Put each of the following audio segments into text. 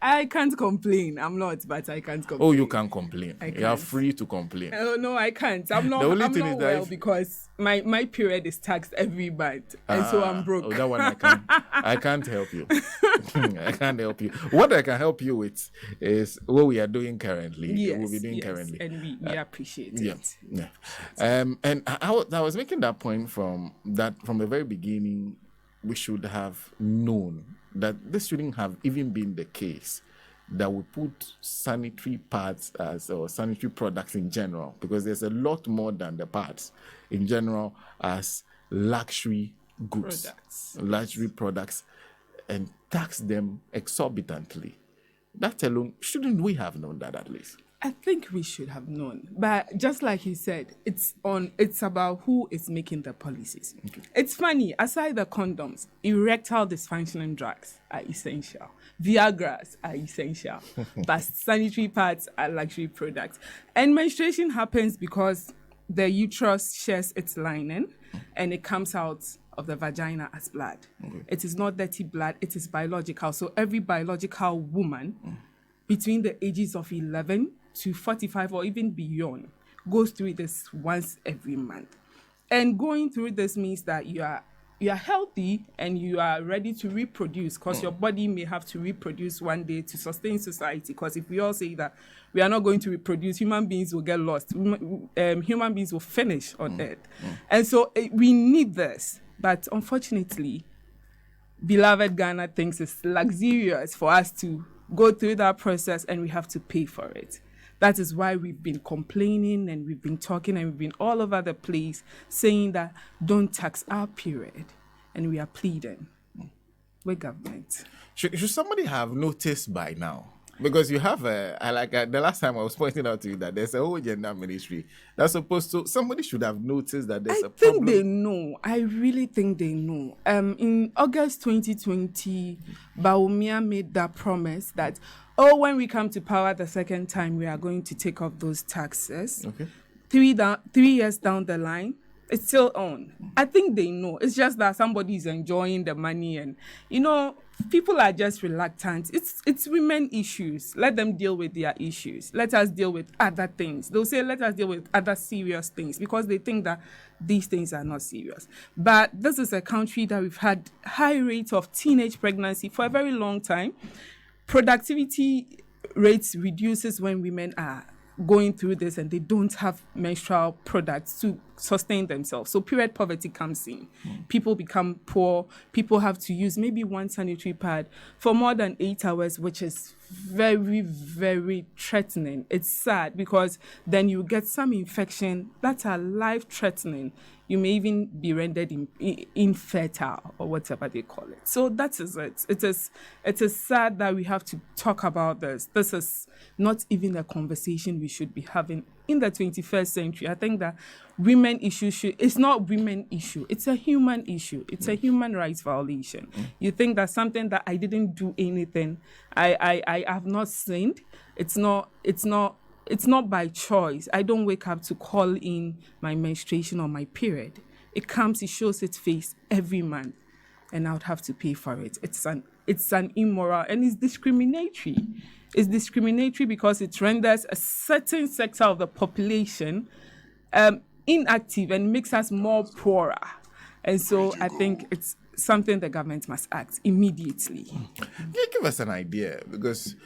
I can't complain. I'm not, but I can't complain. Oh, you can complain. You are free to complain. Oh no, I can't. I'm not. I'm not well because my period is taxed every month, and so I'm broke. Oh, that one I can't. I can't help you. I can't help you. What I can help you with is what we are doing currently. Yes, we'll be doing currently, and we appreciate it. Yeah. And I was making that point from the very beginning. We should have known that this shouldn't have even been the case, that we put sanitary pads or sanitary products in general, because there's a lot more than the pads in general as luxury goods, luxury products, and tax them exorbitantly. That alone, shouldn't we have known that at least? I think we should have known, but just like he said, it's about who is making the policies. Okay. It's funny, aside the condoms, erectile dysfunctioning drugs are essential. Viagras are essential, but sanitary pads are luxury products. And menstruation happens because the uterus shares its lining and it comes out of the vagina as blood. Okay. It is not dirty blood, it is biological. So every biological woman between the ages of 11 to 45 or even beyond goes through this once every month. And going through this means that you are healthy and you are ready to reproduce, because your body may have to reproduce one day to sustain society. Because if we all say that we are not going to reproduce, human beings will get lost. Human beings will finish on Earth. And so we need this. But unfortunately, beloved Ghana thinks it's luxurious for us to go through that process and we have to pay for it. That is why we've been complaining and we've been talking and we've been all over the place saying that don't tax our period. And we are pleading with government. Should somebody have noticed by now? Because you have the last time I was pointing out to you that there's a whole gender ministry that's supposed to, somebody should have noticed that there's a problem. I think they know. I really think they know. In August 2020, Bawumia made that promise that, when we come to power the second time, we are going to take off those taxes. Okay. 3 years down the line, it's still on. I think they know. It's just that somebody is enjoying the money and, people are just reluctant. It's women issues. Let them deal with their issues. Let us deal with other things. They'll say, let us deal with other serious things because they think that these things are not serious. But this is a country that we've had high rates of teenage pregnancy for a very long time. Productivity rates reduces when women are going through this and they don't have menstrual products to sustain themselves. So period poverty comes in. People become poor. People have to use maybe one sanitary pad for more than 8 hours, which is very, very threatening. It's sad because then you get some infection that are life-threatening. You may even be rendered infertile or whatever they call it. So that is it. It is sad that we have to talk about this. This is not even a conversation we should be having in the 21st century. I think that women issue it's not women issue. It's a human issue. It's a human rights violation. You think that something that I didn't do anything, I have not sinned. It's not by choice. I don't wake up to call in my menstruation or my period. It comes, it shows its face every month, and I would have to pay for it. It's an immoral and it's discriminatory. It's discriminatory because it renders a certain sector of the population inactive and makes us more poorer. And so I think it's something the government must act immediately. Can you give us an idea? Because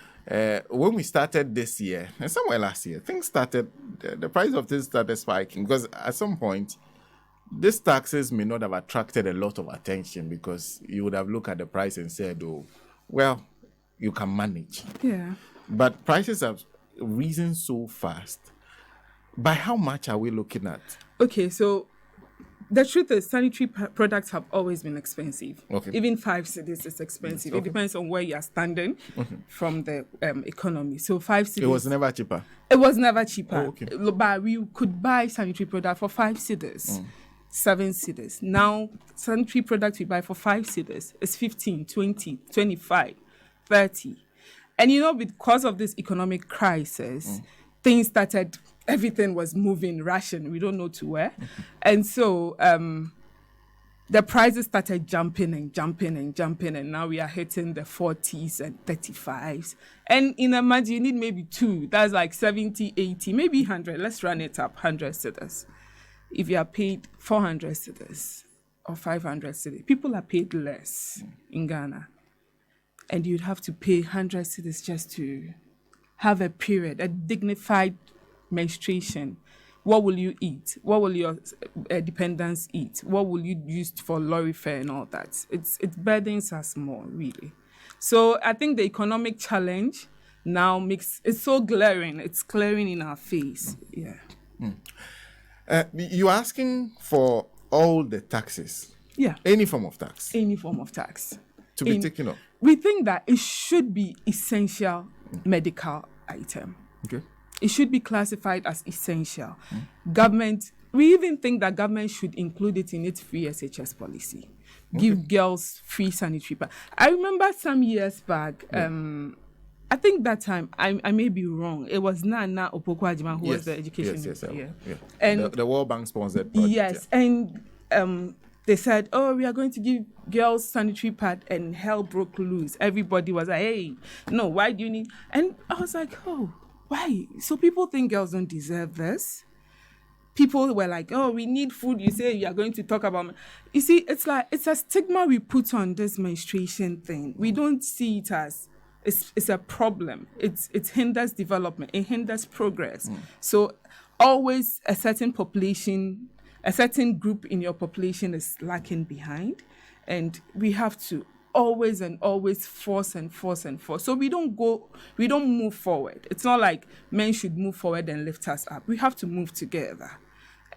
when we started this year, and somewhere last year, the price of things started spiking because at some point, these taxes may not have attracted a lot of attention because you would have looked at the price and said, you can manage. Yeah. But prices have risen so fast. By how much are we looking at? Okay, so the truth is sanitary products have always been expensive. Okay. Even 5 cedis is expensive. Okay. It depends on where you are standing from the economy. So 5 cedis. It was never cheaper? It was never cheaper. Oh, okay. But we could buy sanitary product for 5 cedis. 7 cedis. Now, sanitary products we buy for 5 cedis is 15, 20, 25, 30. And because of this economic crisis, things started, everything was moving, ration, we don't know to where. And so the prices started jumping and jumping and jumping, and now we are hitting the 40s and 35s. And in a month, you need maybe 2. That's like 70, 80, maybe 100. Let's run it up, 100 cedis. If you are paid 400 cedis or 500 cedis, people are paid less in Ghana. And you'd have to pay 100 cedis just to have a period, a dignified menstruation. What will you eat? What will your dependents eat? What will you use for lorry fare and all that? It burdens us more, really. So I think the economic challenge now it's so glaring. It's glaring in our face. Yeah. You're asking for all the taxes. Yeah. Any form of tax. Any form of tax. To be taken up. We think that it should be essential medical item. Okay. It should be classified as essential. Government, we even think that government should include it in its free SHS policy. Give girls free sanitary pads. I remember some years back, I think that time, I may be wrong. It was Nana Opoku-Agyeman who was the education minister. Yeah. And the World Bank sponsored project. Yes, and they said, we are going to give girls sanitary pad, and hell broke loose. Everybody was like, hey, no, why do you need? And I was like, why? So people think girls don't deserve this? People were like, we need food. You say you are going to talk about... You see, it's a stigma we put on this menstruation thing. We don't see it as... It's a problem. It hinders development. It hinders progress. So always a certain population, a certain group in your population is lacking behind. And we have to always and always force. So we don't move forward. It's not like men should move forward and lift us up. We have to move together.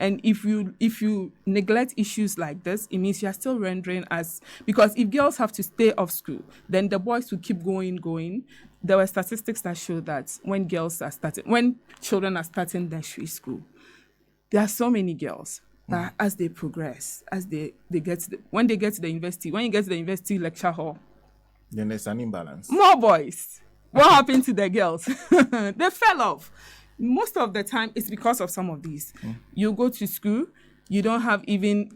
And if you neglect issues like this, it means you're still rendering us, because if girls have to stay off school, then the boys will keep going. There were statistics that show that when children are starting nursery school, there are so many girls that as they progress, when you get to the university lecture hall, then there's an imbalance. More boys. What happened to the girls? They fell off. Most of the time, it's because of some of these. You go to school, you don't have even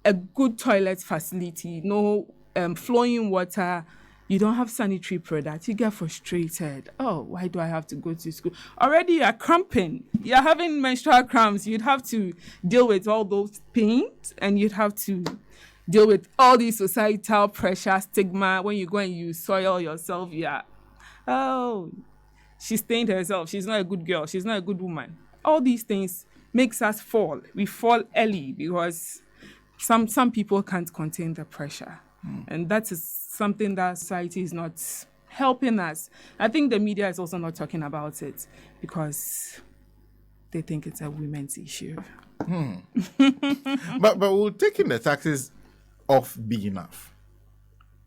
a good toilet facility, no flowing water, you don't have sanitary products, you get frustrated. Why do I have to go to school? Already you're cramping, you're having menstrual cramps, you'd have to deal with all those pains, and you'd have to deal with all these societal pressure, stigma. When you go and you soil yourself, she stained herself, she's not a good girl, she's not a good woman. All these things makes us fall. We fall early because some people can't contain the pressure. And that is something that society is not helping us. I think the media is also not talking about it because they think it's a women's issue. But will taking the taxes off be enough?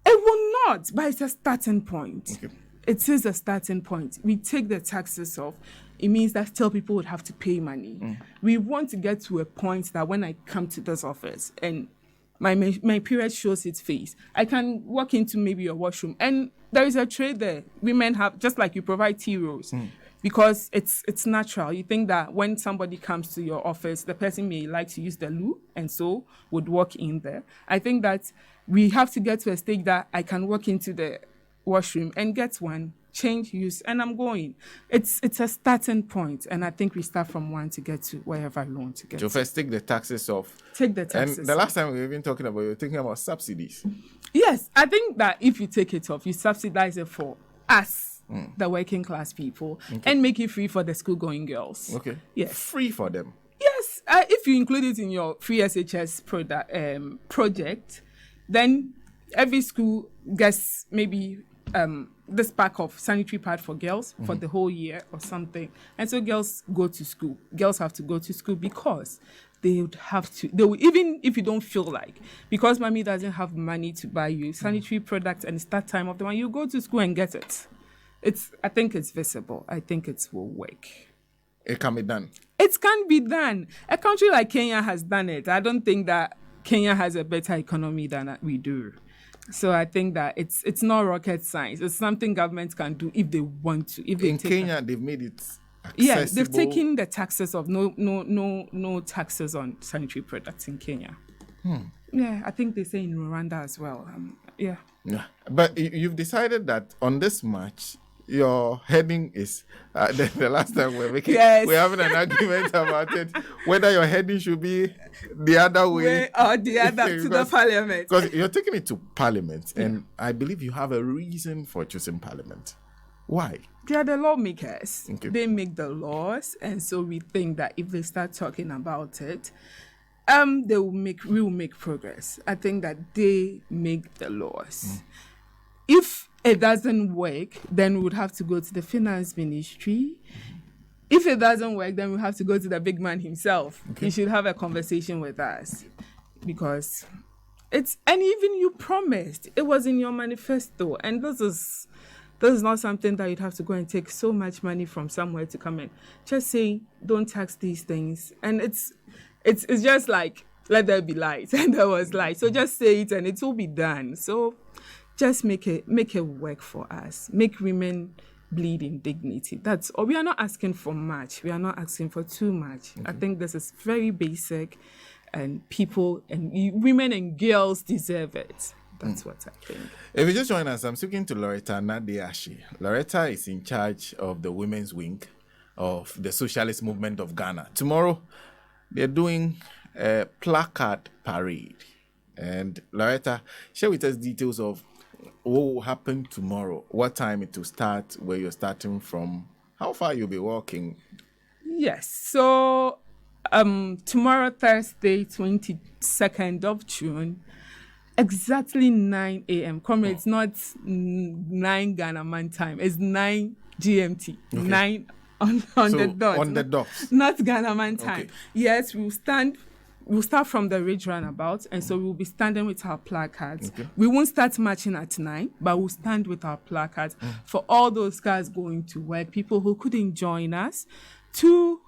It will not, but it's a starting point. Okay. It is a starting point. We take the taxes off. It means that still people would have to pay money. We want to get to a point that when I come to this office and my period shows its face, I can walk into maybe your washroom and there is a tray there. Women have, just like you provide tea rolls, because it's natural. You think that when somebody comes to your office, the person may like to use the loo and so would walk in there. I think that we have to get to a stage that I can walk into the washroom and get one, change, use, and I'm going. It's a starting point, and I think we start from one to get to wherever we want to get. So first, take the taxes off. Take the taxes. And the last time we were even talking about, you were thinking about subsidies. Yes, I think that if you take it off, you subsidize it for us, the working class people, and make it free for the school-going girls. Okay. Yes. Free for them. Yes, if you include it in your free SHS project, then every school gets maybe this pack of sanitary pad for girls for the whole year or something. And so girls go to school. Girls have to go to school because they would have to, even if you don't feel like, because mommy doesn't have money to buy you sanitary products and it's that time of the month, you go to school and get it. I think it's visible. I think it will work. It can be done. It can be done. A country like Kenya has done it. I don't think that Kenya has a better economy than we do. So I think that it's not rocket science. It's something governments can do if they want to. If they in Kenya, they've made it accessible. Yeah, they've taken the taxes of no taxes on sanitary products in Kenya. Yeah, I think they say in Rwanda as well. Yeah. Yeah. But you've decided that on this match, your heading is the last time Yes. we're having an argument about it, whether your heading should be the other way Or the other to the parliament. Because you're taking it to parliament, and I believe you have a reason for choosing parliament. Why? They are the lawmakers. Okay. They make the laws, and so we think that if they start talking about it, we will make progress. I think that they make the laws. If it doesn't work, then we would have to go to the finance ministry. If it doesn't work, then we have to go to the big man himself. Okay. He should have a conversation with us, because and even you promised, it was in your manifesto, and this is not something that you'd have to go and take so much money from somewhere to come in. Just say, don't tax these things. And it's just like, let there be light. And there was light. So just say it and it will be done. So just make it work for us. Make women bleed in dignity. That's all. We are not asking for much. We are not asking for too much. I think this is very basic, and people and women and girls deserve it. That's what I think. If you just join us, I'm speaking to Loretta Naa Dei Ashie. Loretta is in charge of the women's wing of the Socialist Movement of Ghana. Tomorrow, they're doing a placard parade. And Loretta, share with us details of what will happen tomorrow, what time it will start, where you're starting from, how far you'll be walking. Yes. So tomorrow, Thursday, 22nd of June, exactly 9 a.m. It's not 9 Ghana man time. It's 9 GMT. Okay. 9 on the dot. On the dot. Not Ghana man time. Okay. Yes, we'll start from the Ridge Roundabout, and so we'll be standing with our placards. Okay. We won't start marching at 9, but we'll stand with our placards for all those guys going to work, people who couldn't join us, to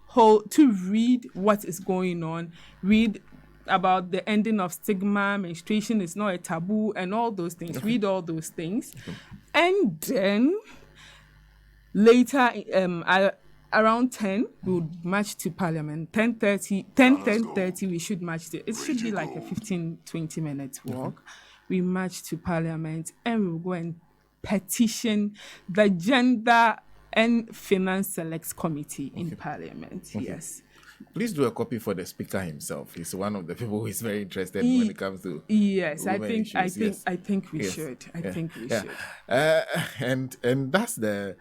read what is going on, read about the ending of stigma, menstruation is not a taboo, and all those things. Okay. Read all those things. Okay. And then later, around 10, we would march to Parliament. 10:30, we should march to. It should be like a 15-20 minute walk. We march to Parliament, and we will go and petition the Gender and Finance Select Committee in Parliament. Okay. Yes. Please do a copy for the speaker himself. He's one of the people who is very interested when it comes to I think we should. I think we should. And that's the.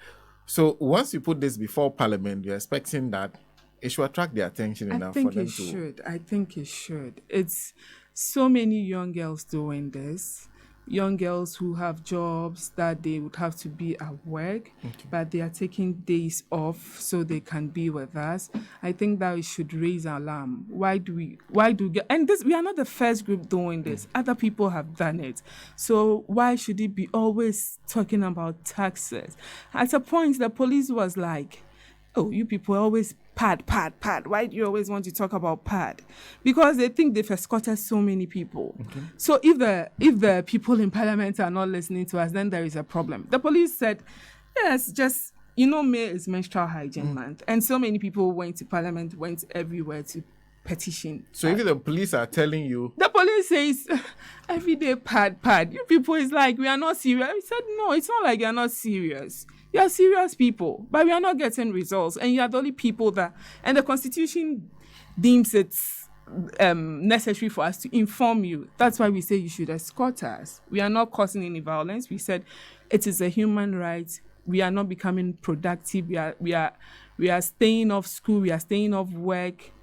So once you put this before Parliament, you're expecting that it should attract the attention enough for them to. I think it should. It's so many young girls doing this. Young girls who have jobs that they would have to be at work, but they are taking days off so they can be with us. I think that we should raise alarm. Why do we we are not the first group doing this. Other people have done it. So why should it be always talking about taxes? At a point, the police was like, oh, you people always pad. Why do you always want to talk about pad? Because they think they've escorted so many people. Okay. So if the people in Parliament are not listening to us, then there is a problem. The police said, yes, just, May is menstrual hygiene month. And so many people went to Parliament, went everywhere to petition. So if the police are telling you... The police says, every day pad. You people is like, we are not serious. We said, no, it's not like you're not serious. You are serious people, but we are not getting results. And you are the only people and the Constitution deems it necessary for us to inform you. That's why we say you should escort us. We are not causing any violence. We said it is a human right. We are not becoming productive. We are staying off school. We are staying off work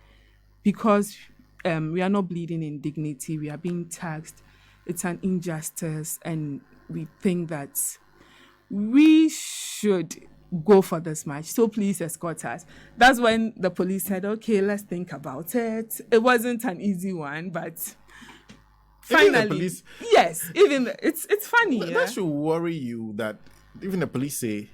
because we are not bleeding in dignity. We are being taxed. It's an injustice, and we think that we should go for this match. So please escort us. That's when the police said, okay, let's think about it. It wasn't an easy one, but finally, it's funny. That should worry you that even the police say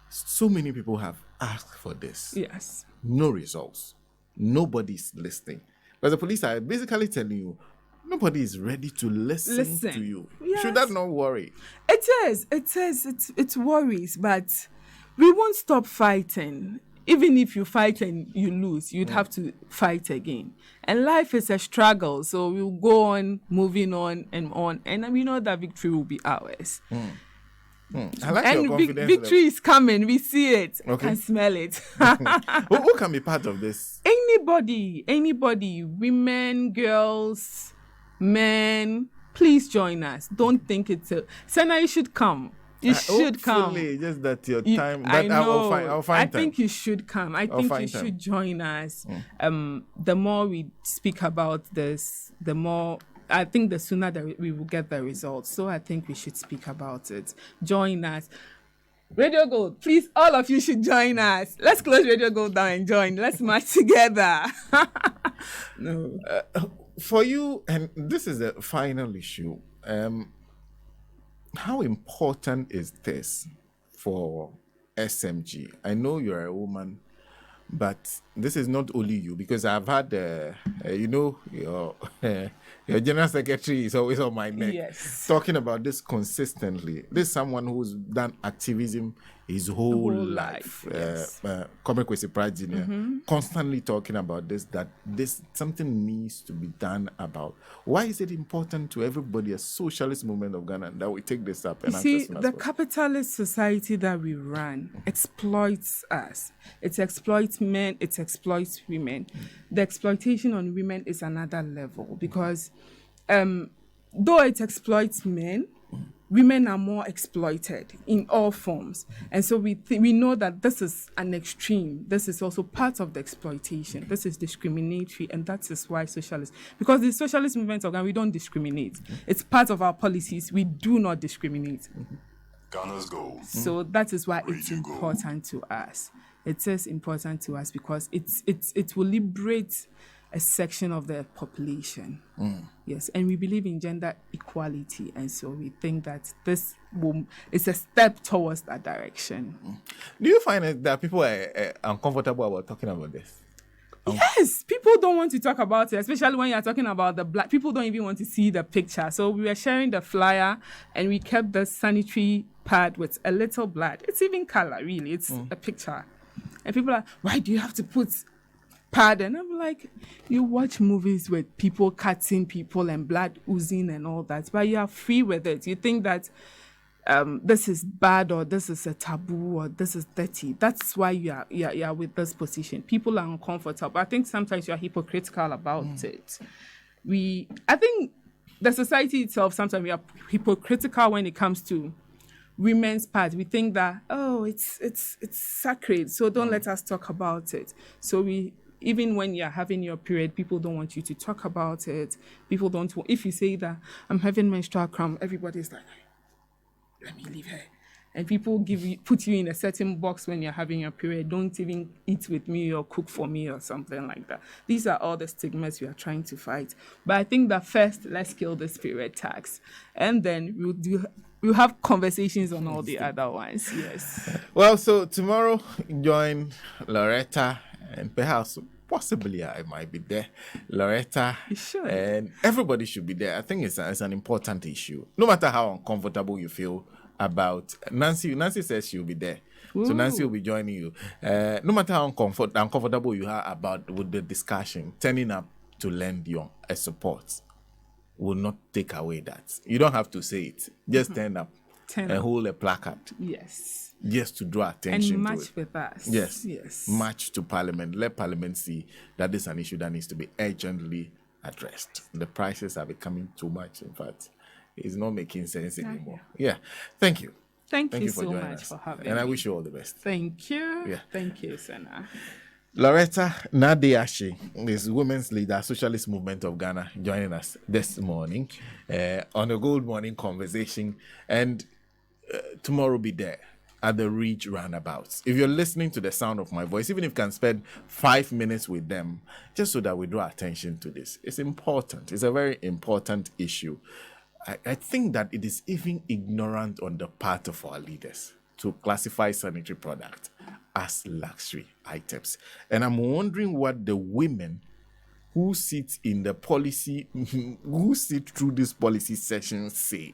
so many people have asked for this. Yes. No results. Nobody's listening. But the police are basically telling you, nobody is ready to listen to you. Yes. Should that not worry? It is. It worries, but we won't stop fighting. even if you fight and you lose, you'd have to fight again. And life is a struggle. So we'll go on, moving on. And we know that victory will be ours. I like your And confidence. victory is coming. We see it. Okay. Can smell it. Who can be part of this? Anybody, women, girls, men, please join us. Don't think it's a... Sena, you should come. You should come. Hopefully, just that your time. I But know. I'll find time. think you should come. I think you should join us. The more we speak about this, the more... I think the sooner that we will get the results. So I think we should speak about it. Join us. Radio Gold, please, all of you should join us. Let's close Radio Gold down and join. Let's march together. No. For you, and this is the final issue, how important is this for SMG? I know you're a woman, but this is not only you, because I've had, your general secretary is always on my neck, Yes. talking about this consistently. This is someone who's done activism his whole life. Yes. Comrade Kwesi Pratt Jr. Constantly talking about that this something needs to be done about. Why is it important to everybody, a socialist movement of Ghana, that we take this up? You see, the capitalist society that we run exploits us. It exploits men, it exploits women. The exploitation on women is another level, because though it exploits men, women are more exploited in all forms. And so we know that this is an extreme. This is also part of the exploitation. This is discriminatory, and that is why socialists, because the socialist movement of Ghana, we don't discriminate. It's part of our policies. We do not discriminate. Ghana's goal. So that is why it's important to us. It is important to us because it will liberate a section of the population. Yes, and we believe in gender equality, and so we think that this is a step towards that direction. Do you find that people are uncomfortable about talking about this? Yes, people don't want to talk about it, especially when you're talking about the black. People don't even want to see the picture. So we were sharing the flyer, and we kept the sanitary pad with a little blood. It's even color, really. It's a picture. And people are, why do you have to put pad? And I'm like, you watch movies with people cutting people and blood oozing and all that, but you are free with it. You think that this is bad, or this is a taboo, or this is dirty. That's why you are with this position. People are uncomfortable. I think sometimes you are hypocritical about it. I think the society itself, sometimes we are hypocritical when it comes to women's part. We think that, it's sacred, so don't let us talk about it. So even when you're having your period, people don't want you to talk about it. People don't want, if you say that I'm having menstrual cramp, everybody's like, let me leave her. And people put you in a certain box when you're having your period. Don't even eat with me or cook for me or something like that. These are all the stigmas we are trying to fight. But I think that first, let's kill this period tax, and then we'll have conversations on all the other ones. Yes. Well, so tomorrow, join Loretta, and perhaps possibly I might be there. Loretta, You should. and everybody should be there. I think it's an important issue. No matter how uncomfortable you feel about Nancy says she'll be there. Ooh. So Nancy will be joining you. No matter how uncomfortable you are about with the discussion, turning up to lend you a support will not take away that. You don't have to say it. Just turn up and hold a placard. Yes. Just to draw attention And to match it. with us. Yes. March to Parliament. Let Parliament see that this is an issue that needs to be urgently addressed. The prices are becoming too much. In fact, it's not making sense anymore. Yeah. Thank you. Thank you for so joining much us. for having And me. I wish you all the best. Thank you. Yeah. Thank you, Sena. Loretta Naa Dei Ashie is women's leader, Socialist Movement of Ghana, joining us this morning on a Gold Morning Conversation. And tomorrow be there at the Ridge Roundabouts. If you're listening to the sound of my voice, even if you can spend 5 minutes with them, just so that we draw attention to this. It's important. It's a very important issue. I think that it is even ignorant on the part of our leaders to classify sanitary products as luxury items. And I'm wondering what the women who sit in the policy, who sit through this policy session say.